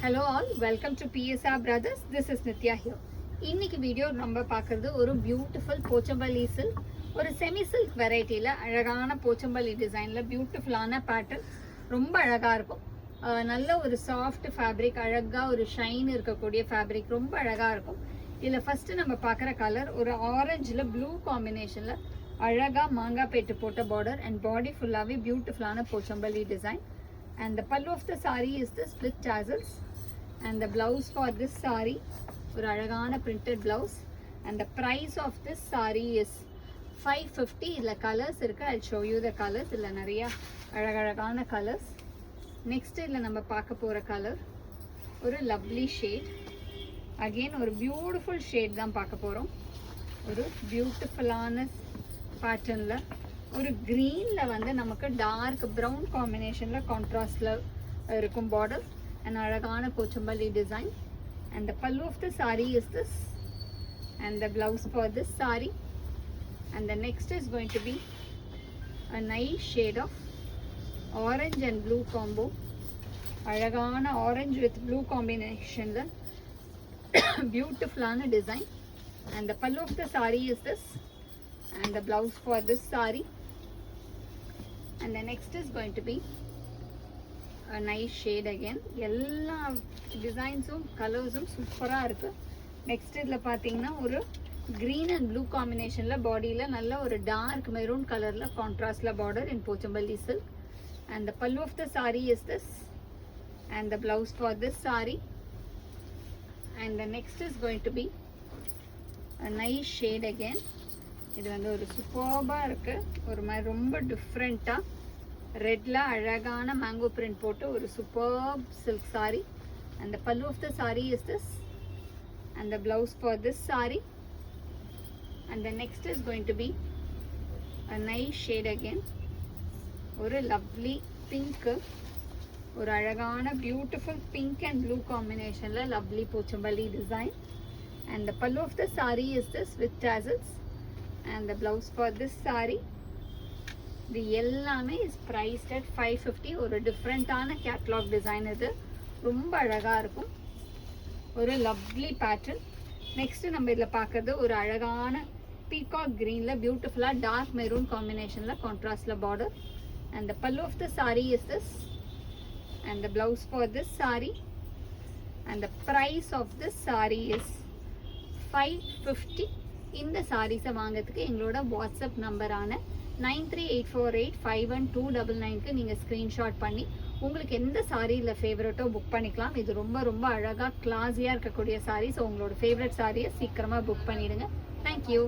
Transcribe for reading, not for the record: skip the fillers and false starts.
Hello all, welcome to PSR Brothers. This is Nitya here. இன்னைக்கு video நம்ம பார்க்குறது ஒரு பியூட்டிஃபுல் போச்சம்பள்ளி சில்க், ஒரு செமி சில்க் வெரைட்டியில் அழகான போச்சம்பள்ளி டிசைனில் பியூட்டிஃபுல்லான பேட்டர்ன், ரொம்ப அழகாக இருக்கும். நல்ல ஒரு சாஃப்ட் ஃபேப்ரிக், அழகாக ஒரு ஷைன் இருக்கக்கூடிய ஃபேப்ரிக், ரொம்ப அழகாக இருக்கும். இதில் ஃபஸ்ட்டு நம்ம பார்க்குற கலர் ஒரு ஆரஞ்சில் ப்ளூ காம்பினேஷனில் அழகாக மாங்காய் பேட்டு போட்ட பார்டர் அண்ட் பாடி ஃபுல்லாகவே பியூட்டிஃபுல்லான Pochampalli design. And the pallu of the saree is the split tassels, and the blouse for this saree ஒரு அழகான printed blouse, and the price of this saree is 550. இதுல colours இருக்கு, I'll show you the colors. இதுல நிறைய அழகழகான colours. Next இதுல நம்ம பார்க்க போற கலர் ஒரு லவ்லி ஷேட், அகெயின் ஒரு பியூட்டிஃபுல் ஷேட் தான் பார்க்க போறோம். ஒரு பியூட்டிஃபுல்லான பேட்டர்ன்ல ஒரு க்ரீனில் வந்து நமக்கு டார்க் ப்ரௌன் காம்பினேஷனில் கான்ட்ராஸ்டில் இருக்கும் பார்டர் அண்ட் அழகான Pochampalli design. And the pallu of the sari is this and the blouse for this sari. And the next is going to be a nice shade of orange and blue combo, அழகான orange with blue காம்பினேஷனில் பியூட்டிஃபுல்லான design. And the pallu of the sari is this and the blouse for this saree. And the next is going to be a nice shade again. எல்லா டிசைன்ஸும் கலர்ஸும் சூப்பராக இருக்குது. Next இதில் பார்த்தீங்கன்னா ஒரு க்ரீன் அண்ட் ப்ளூ காம்பினேஷனில் பாடியில் நல்ல ஒரு டார்க் மெரூன் கலரில் கான்ட்ராஸ்டில் border in Pochampalli silk. And the pallu of the sari is this and the blouse for this sari. And the next is going to be a nice shade again. இது வந்து ஒரு சூப்பர்பாக இருக்குது, ஒரு மாதிரி ரொம்ப டிஃப்ரெண்ட்டாக ரெட்டில் அழகான மேங்கோ பிரிண்ட் போட்டு ஒரு superb silk sari. And the pallu of the sari is this and the blouse for this sari. And the next is going to be a nice shade again, ஒரு லவ்லி பிங்க்கு, ஒரு அழகான பியூட்டிஃபுல் பிங்க் அண்ட் ப்ளூ காம்பினேஷனில் lovely Pochampalli design. And the pallu of the sari is this with tassels. And the blouse for this saree. இது எல்லாமே is priced at 550. ஒரு டிஃப்ரெண்ட்டான catalogue design, இது ரொம்ப அழகாக இருக்கும், ஒரு லவ்லி பேட்டர்ன். நெக்ஸ்ட்டு நம்ம இதில் பார்க்குறது ஒரு அழகான பீகாக் க்ரீனில் பியூட்டிஃபுல்லாக டார்க் மெரூன் காம்பினேஷனில் கான்ட்ராஸ்டில் border. And the pallu of the sari is this and the blouse for this sari. And the price of this sari is 550. இந்த சாரீஸை வாங்கிறதுக்கு எங்களோட வாட்ஸ்அப் நம்பரான 9384851299க்கு நீங்கள் ஸ்க்ரீன்ஷாட் பண்ணி உங்களுக்கு எந்த சாரியில் ஃபேவரட்டோ புக் பண்ணிக்கலாம். இது ரொம்ப ரொம்ப அழகாக கிளாஸியாக இருக்கக்கூடிய சாரீஸ். உங்களோட ஃபேவரட் சாரியை சீக்கிரமாக புக் பண்ணிவிடுங்க. தேங்க்யூ.